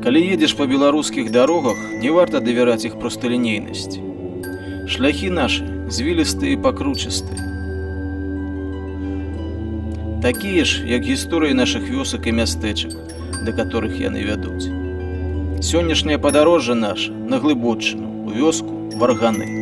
Калі едзеш па беларускіх дарогах, не варта давяраць іх просталінейнасці. Шляхі нашы звілістыя і пакручастыя. Такія ж, як гісторыі нашых вёсак і мястэчак, да которых яны вядуць. Сённяшняе падарожжа наша на Глыбоччыну, у вёску Варганы.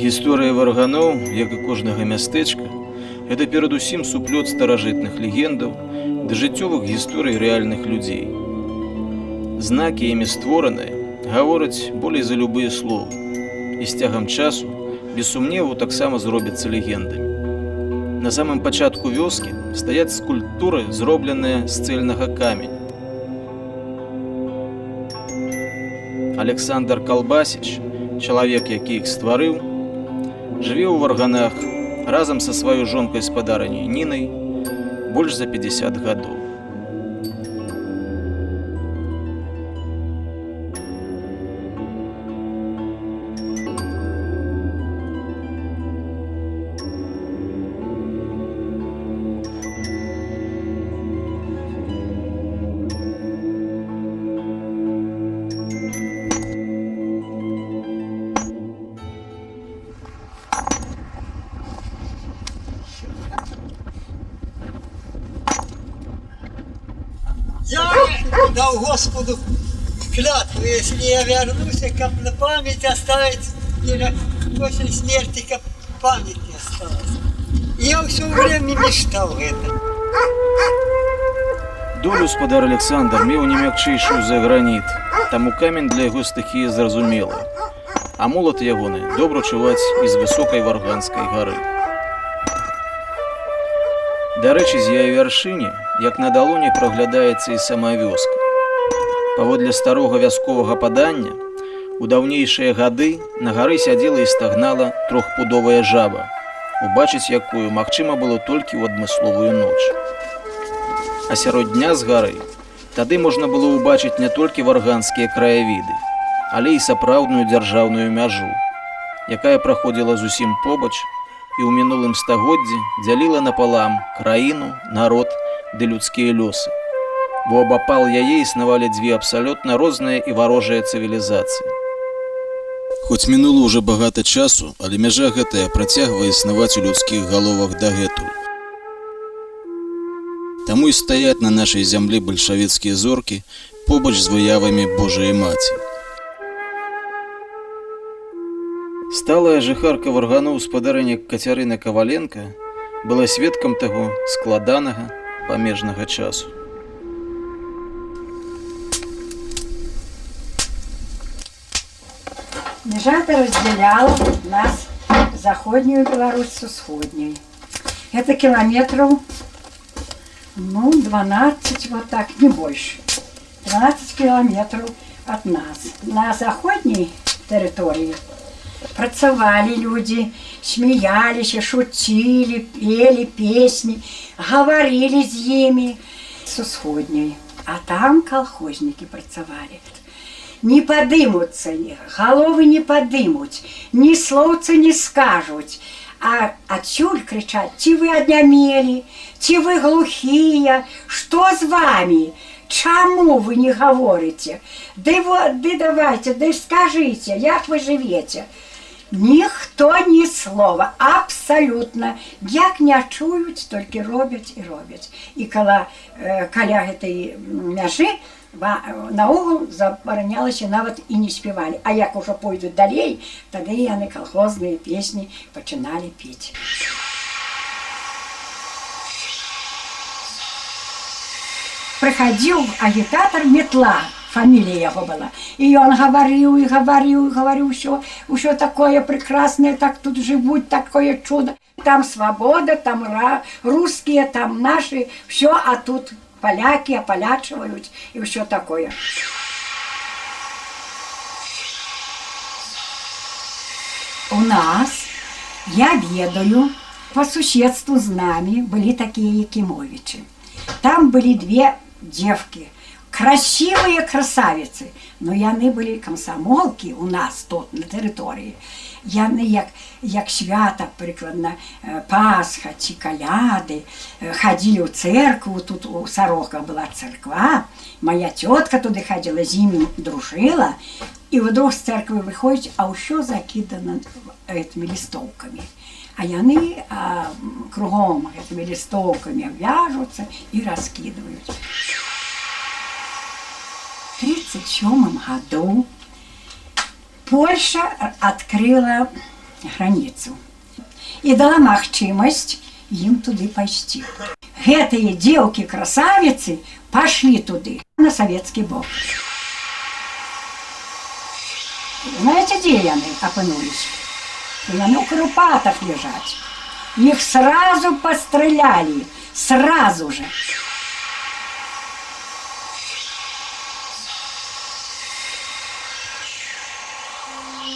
Гісторыя варганоў, як і кожнага мястэчка, гэта перадусім суплёт старажытных легендаў да жыццёвых гісторый рэальных людзей. Знакі, імі створаныя, гавораць болей за любыя словы, і з цягам часу, без сумневу, таксама зробяцца легендамі. На самым пачатку вёскі стаяць скульптуры, зробленыя з цэльнага каменя. Александр Калбасіч, чалавек, які іх стварыў, жыве ў Варганах разам са сваёй жонкай-спадарыняй Нінай больш за 50 гадоў. Я дал Господу клятву, если я вернусь, как на память оставить, или после смерти, как память не осталась. Я все время мечтал это. Долю спадар Александр меў не мякчэйшую за граніт, таму камень для яго стыхіі зразумелы, а молат ягоны добра чуваць з высокай Варганскай гары. Дарэчы, з яе вяршыні, як на далоні, праглядаецца і сама вёска. Паводле старога вясковага падання, у даўнейшыя гады на гары сядзела і стагнала трохпудовая жаба, убачыць якую магчыма было толькі ў адмысловую ноч. А сярод дня з гары тады можна было ўбачыць не толькі варганскія краявіды, але і сапраўдную дзяржаўную мяжу, якая праходзіла зусім побач і ў мінулым стагоддзі дзяліла напалам краіну, народ ды людскія лёсы. Бо абапал яе існавалі дзве абсалютна розныя і варожыя цывілізацыі. Хоць мінула ўжо багата часу, але мяжа гэтая працягвае існаваць у людскіх галовах дагэтуль. Таму і стаяць на нашай зямлі бальшавіцкія зоркі побач з выявамі Божай Маці. Сталая жыхарка Варганоў спадарыня Кацярына Каваленка была сведкам таго складанага памежнага часу. Межа-то разделяла нас заходнюю Беларусь с усходней. Это километров, 12, вот так, не больше. 12 километров от нас. На заходней территории працавали люди, смеялись, шутили, пели песни, говорили с ними с усходней. А там колхозники працавали. Не подымутся их, головы не подымуть, ни слоўца не скажут. А отсюль кричат: «Ти вы однямели, ти вы глухие, что с вами? Чему вы не говорите? Да давайте, да скажите, як вы живете?» Ніхто ні слова, абсолютно. Як не чують, тільки роблять і роблять. І каля гэтай мяжы наогул забаранялася, нават і не спевали. А як уже пойдут далей, тады яны колхозныя песни пачыналі петь. Приходил агитатор Метла, фамилия его была. И он говорил, и говорил, и говорил, все такое прекрасное, так тут живут, такое чудо. Там свобода, там русские, там наши, все, а тут поляки ополячивают и все такое. У нас, я ведаю, по соседству с нами были такие Якимовичи. Там были две девки, красивые красавицы, но яны были комсомолки у нас тут на территории. Яны як свята, прыкладна Пасха ці каляды, хадзілі ў цэркву, тут у Сароках была царква, моя цётка туды хадзіла, з імі дружыла, і вдруг з цэрквы выходзіць, а ўсё закідана гэтымі лістоўкамі. А яны кругом гэтымі лістоўкамі вяжуцца і раскідваюць. В 1937 году Польша адкрыла граніцу і дала магчымасць ім туды пайсці. Гэтыя дзеўкі-красавіцы пашлі туды, на савецкі бок. Знаете, дзе яны апынулись? Яны ў Карпатах лежаць. Іх сразу пастралялі, сразу же.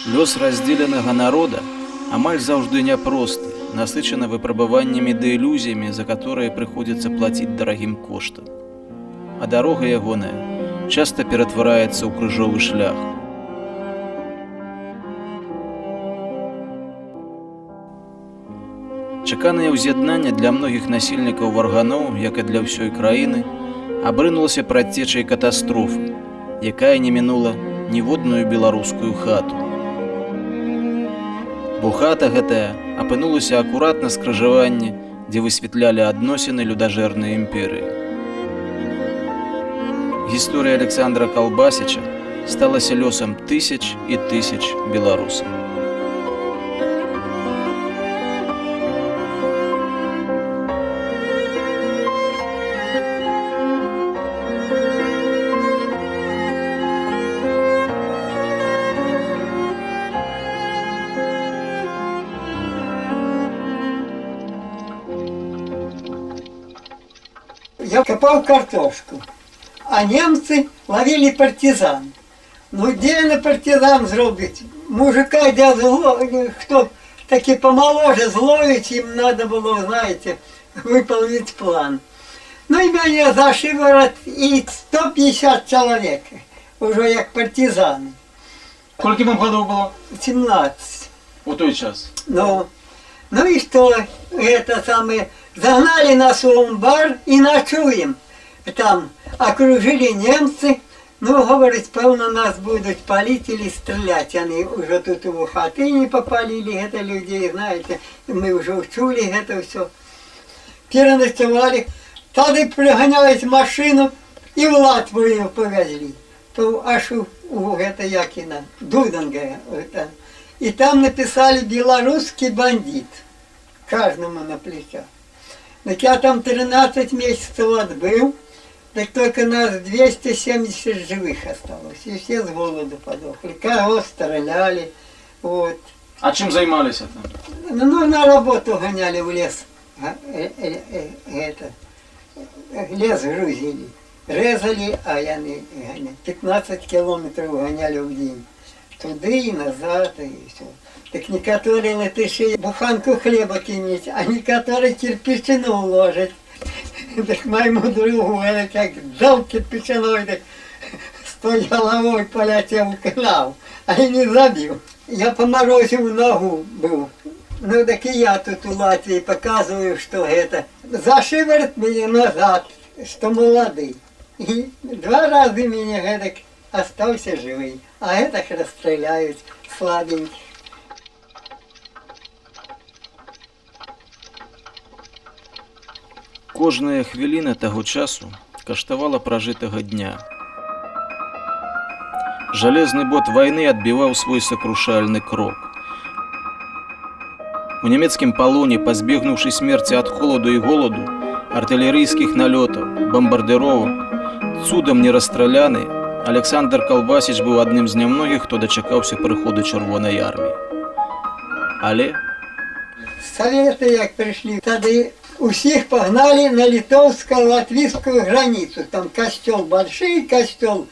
Лёс раздзеленага народа амаль заўжды няпросты, насычаны выпрабаваннямі ды ілюзіямі, за которые прыходзіцца плаціць дарагім коштам. А дарога ягоная часта ператвараецца ў крыжовы шлях. Чаканае ўз'яднанне для многіх насельнікаў варганоў, як і для ўсёй краіны, абрынулася прадцечай катастрофы, якая не мінула ніводную беларускую хату. Бо хата гэтая апынулася акурат на скрыжаванні, дзе высвятлялі адносіны людажэрнай імперыі. Гісторыя Александра Калбасіча сталася лёсам тысяч і тысяч беларусаў. Я копал картошку, а немцы ловили партизан. Ну, где на партизан зробить? Мужика, кто таки помоложе зловить, им надо было, знаете, выполнить план. Ну, и меня за шиворот и 150 человек, уже как партизаны. Сколько вам годов было? 17. У той час. Ну и что, это самое... Загнали нас в амбар и ночуем. Там окружили немцы. Ну, говорит, певно, нас будут палить или стрелять. Они уже тут в хатыни попалили, это людей, знаете. Мы уже учули это все. Переночевали. Тогда пригонялись в машину и в Латвию повезли. То аж у это Якина, Дуданга. Это. И там написали «Белорусский бандит». Каждому на плечах. Так я там 13 месяцев отбыл, так только нас 270 живых осталось. И все с голоду подохли. Кого стреляли. Вот. А чим займалися там? Ну, на работу гоняли в лес. Лес грузили. Резали, а я не гоняли. 15 километров гоняли в день. Туды и назад, и все. Так некоторые латыши буханку хлеба кинуть, а некоторые кирпичину уложат. Так моему другу, это как дал кирпичиной, так с той головой полетел в канал, а я не забил. Я поморозил ногу был. Ну так и я тут у Латвии показываю, что это. За шиворот меня назад, что молодый. И 2 раза меня это остался живый, а это расстреляют слабеньких. Кожная хвіліна таго часу каштавала пражытага дня. Жалезны бот вайны адбіваў свой сакрушальны крок. У нямецкім палоне, пазбегнуўшы смерці ад холаду і голаду, артылерыйскіх налётаў, бамбардыровак, цудам не расстраляны, Александр Калбасіч быў адным з нямногіх, хто дачакаўся прыходу Чырвонай арміі. Але Советы, як пришли, тогда усіх погнали на литовско-латвийскую границу. Там костел, большой костел,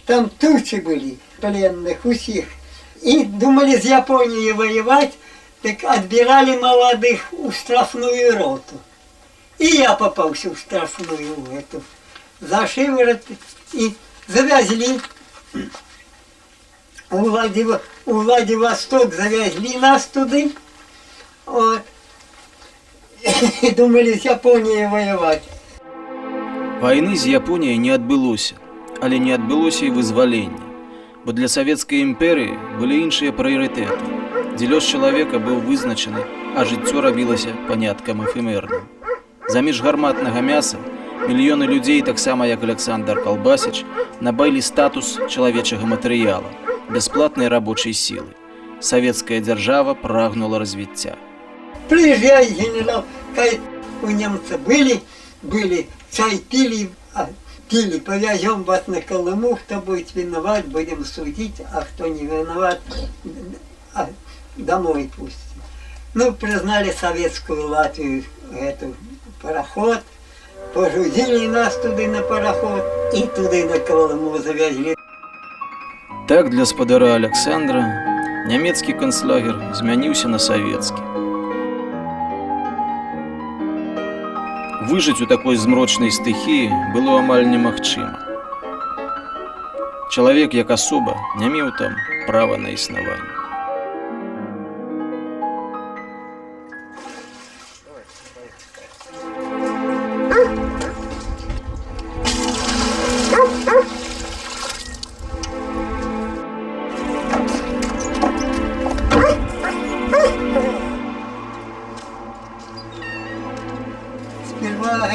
там тучи были пленных усіх. И думали с Японией воевать, так отбирали молодых в штрафную роту. И я попался в штрафную эту. За шиворот и завязли У Владивосток завезли нас туди. От. І думали з Японією воювати. Вайны з Японіяй не адбылося, але не адбылося і вызваленне, бо для савецкай імперыі былі іншыя прыярытэты, дзе лёс чалавека быў вызначаны, а жыццё рабілася паняткам эфемерным. Заміж гарматнага мяса мільёны людзей, таксама як Александр Колбасіч, набылі статус чалавечага матэрыяла, бясплатнай рабочай сілы. Савецкая дзяржава прагнула развіцця. Приезжай, генерал, кай у немца были, чай пили, повезем вас на Колыму, кто будет виноват, будем судить, а кто не виноват, домой пустим. Ну, признали советскую Латвию, пароход, погрузили нас туды на пароход и туды на Колыму завезли. Так для спадара Александра нямецкі канцлагер змяніўся на савецкі. Выжыць у такой змрочнай стыхіі было амаль немагчыма. Чалавек як асоба не меў там права на існаванне. Сперва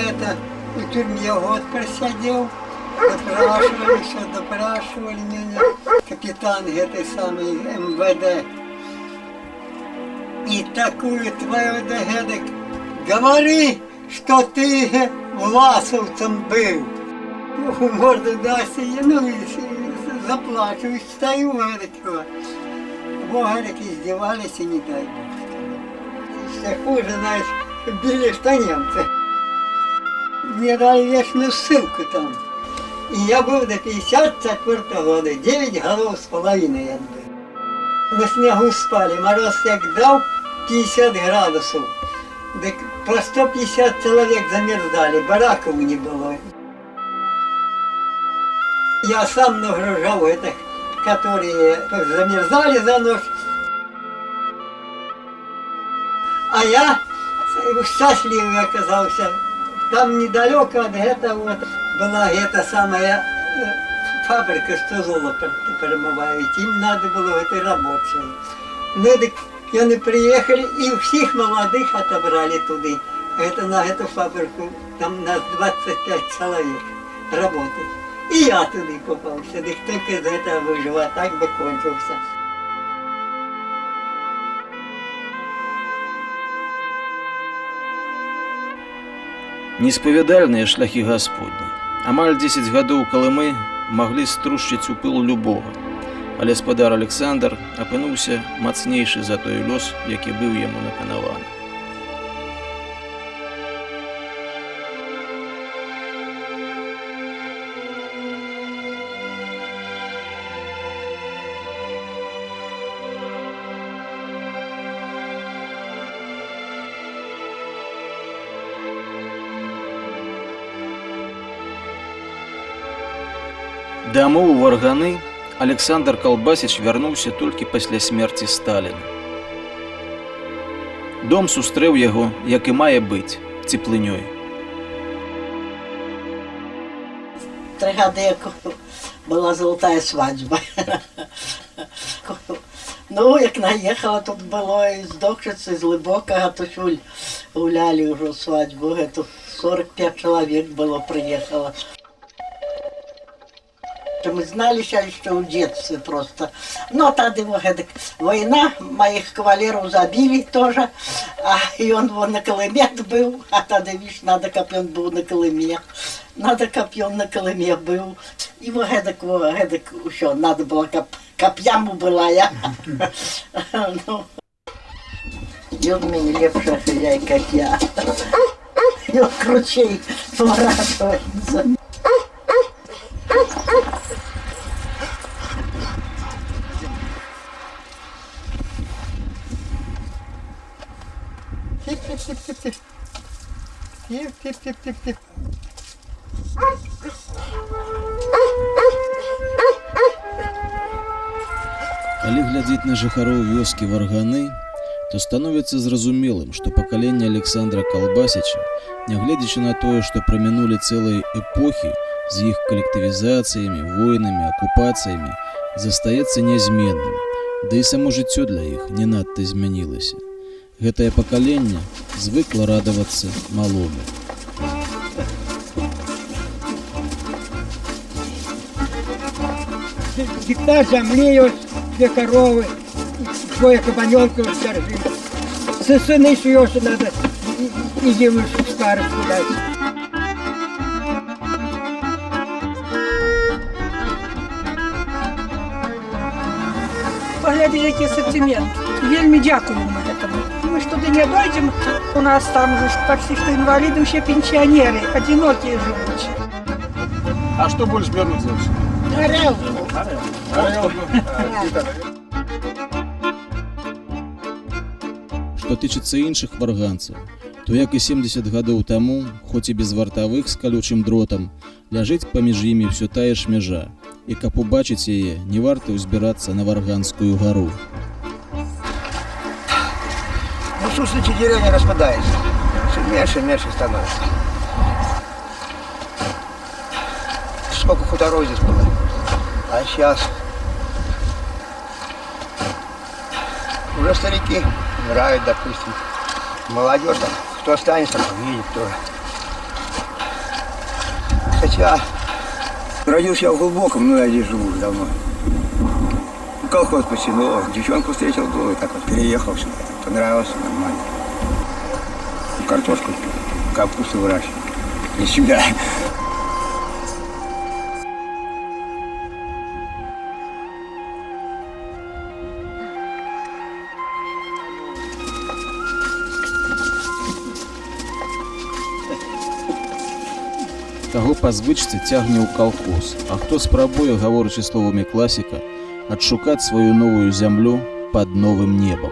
у тюрьме год просидел, допрашивали меня, капитан этой самой МВД. И такую твою догадок, говори, что ты власовцем был. Морду даст, ну и заплачу, и стою, говорит, говорит, издевались, и не дай Бог. Еще хуже, знаешь, били, что немцы. Мне дали вечную ссылку там. И я был до 54 года, 9 голов с половиной я был. На снегу спали, мороз як дал 50 градусов. Так по 150 человек замерзали, бараков не было. Я сам нагружал этих, которые замерзали за ночь. А я счастливый оказался. Там недалеко от этого была эта самая фабрика, что золото перемывают. Им надо было в этой работе. Ну, так они приехали и всех молодых отобрали туда. Это на эту фабрику. Там нас 25 человек работает. И я туда попался. Так только из этого выжил, а так бы кончился. Неспавядальныя шляхі Гасподні. Амаль 10 гадоў Калымы маглі струшчыць у пыл любога, але спадар Александр апынуўся мацнейшы за той лёс, які быў яму наканаваны. Дамоў варганы Александр Колбасіч вярнуўся толькі пасля смерці Сталіна. Дом сустрэў яго, як і мае быць, цеплынёй. 3 года, як была золотая свадьба. Ну, як наехала, тут было из Докшицы, из Глыбокага, то чуль гуляли уже свадьбу. Эту 45 человек было, приехало. Мы знали еще в детстве просто. Но тогда война, моих кавалеров забили тоже. И он на Колыме был. А тогда, видишь, надо, как он был на Колыме. Надо, как он на Колыме был. И вот еще надо было, как яму была я. И он мне лепшая хозяйка, как я. И он кручей поворачивается. Тип-тип-тип-тип-тип. Тип-тип-тип-тип-тип. Калі глядзець на жыхароў вёскі Варганы, то становіцца зразумелым, што пакаленне Александра Калбасіча, нягледзячы на тое, што прамінулі цэлыя эпохі з іх калектывізацыямі, войнамі, акупацыямі, застаецца нязменным, да і само жыццё для іх не надта змянілася. Гэтае пакаленне звыкла радавацца малому. Гектар земли, ось 2 коровы, 2 кабаненков держим. Сыны шьешь, надо и девушек старых дать. Поглядіть, який асортимент. Вельми дякуємо этому. Ми ж туди не дойдемо. У нас там же почти что инвалиды, ще пенсионеры, одинокие живут. А что больше берут за все? Орел. Што тычыцца іншых варганцаў, то як і 70 гадоў таму, хоць і без вартавых з калючым дротам, ляжыць паміж імі ўсё тая ж мяжа, і каб убачыць яе, не варта ўзбірацца на Варганскую гару. Ну, сущности деревня распадается. Все меньше и меньше становится. Сколько хуторов здесь было. А сейчас уже старики умирают, допустим. Молодежь там, кто останется, видит тоже. Хотя родился я в глубоком, но я здесь живу уже давно. Колхоз потянул, девчонку встретил, был и так вот переехал сюда. Понравился, нормально. Картошку, капусту выращиваю. Не себя. Каго па звычцы цягне ў калхоз, а хто спрабуе, гаворачы словамі класіка, адшукаць сваю новую зямлю пад новым небам.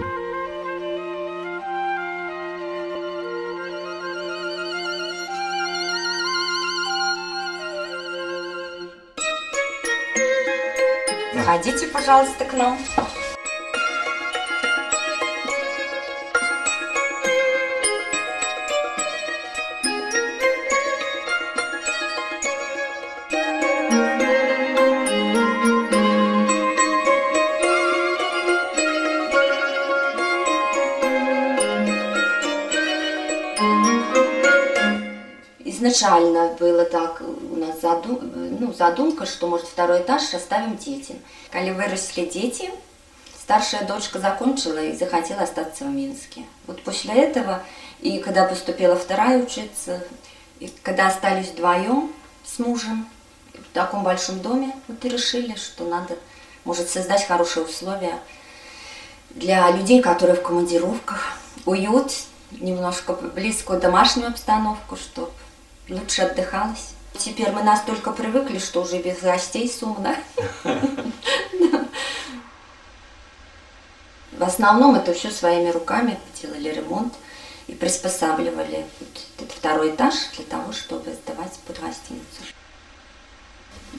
Заходите, пожалуйста, к нам. Изначально было так у нас задумка, что, может, 2-й этаж оставим детям. Когда выросли дети, старшая дочка закончила и захотела остаться в Минске. Вот после этого, и когда поступила 2-я учиться, и когда остались вдвоем с мужем в таком большом доме, вот и решили, что надо, может, создать хорошие условия для людей, которые в командировках, уют, немножко близкую домашнюю обстановку, чтобы лучше отдыхалось. Теперь мы настолько привыкли, что уже без гостей сумно. В основном это все своими руками делали ремонт и приспосабливали этот 2-й этаж для того, чтобы сдавать под гостиницу.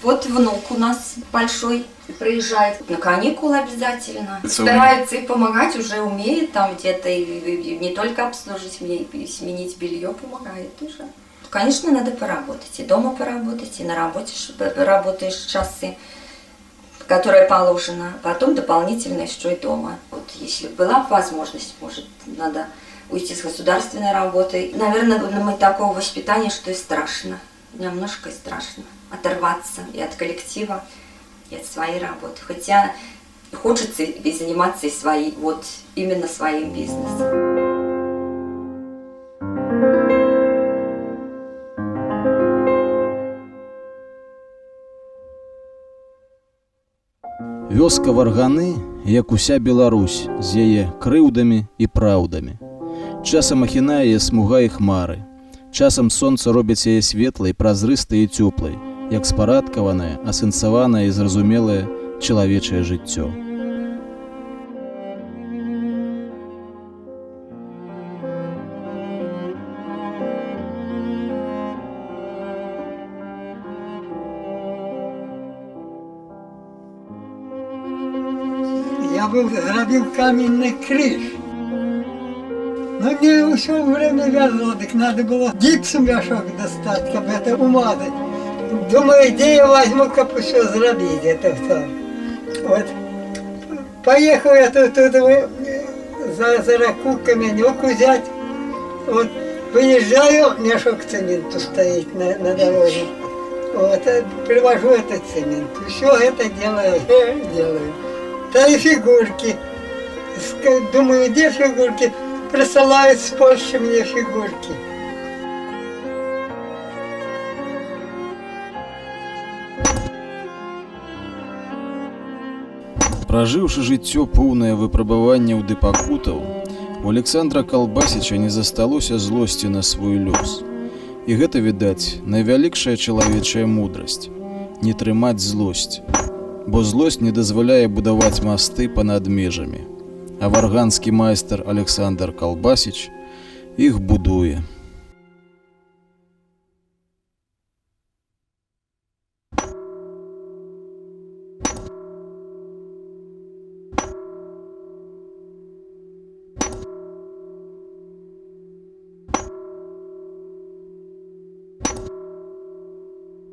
Вот внук у нас большой приезжает на каникулы обязательно. Старается и помогать, уже умеет там где-то и не только обслужить мне, и сменить белье помогает уже. Конечно, надо поработать, и дома поработать, и на работе работаешь часы, которые положено, потом дополнительно еще и дома. Вот если была возможность, может, надо уйти с государственной работы. Наверное, мы такого воспитания, что и страшно, немножко и страшно оторваться и от коллектива, и от своей работы. Хотя хочется и заниматься и своей, вот именно своим бизнесом. Вёска Варганы, як уся Беларусь, з яе крыўдамі і праўдамі. Часам ахінае яе смуга і хмары. Часам сонца робіць яе светлай, празрыстай і цёплай, як спарадкаванае, асэнсаванае і зразумелае чалавечае жыццё. зробив каменний криш. Ну мне все время вязало, так надо было гипсом мешок достать, как это умазать. Думаю, где я возьму, как все сделать, это все. Вот. Поехал я тут за раку каменек взять. Вот. Выезжаю, мешок цементу стоит на дороге. Вот. Привожу этот цемент. Все это делаю. Да и фигурки. Думаю, где фигурки? Присылают с Польши мне фигурки. Пражыўшы жыццё поўнае выпрабаванняў ды пакутаў, у Александра Калбасіча не засталося злосці на свой лёс. І гэта, відаць, найвялікшая чалавечая мудрасць – не трымаць злосць, бо злосць не дазваляе будаваць масты па-над межамі. А варганскі майстар Александр Калбасіч іх будуе.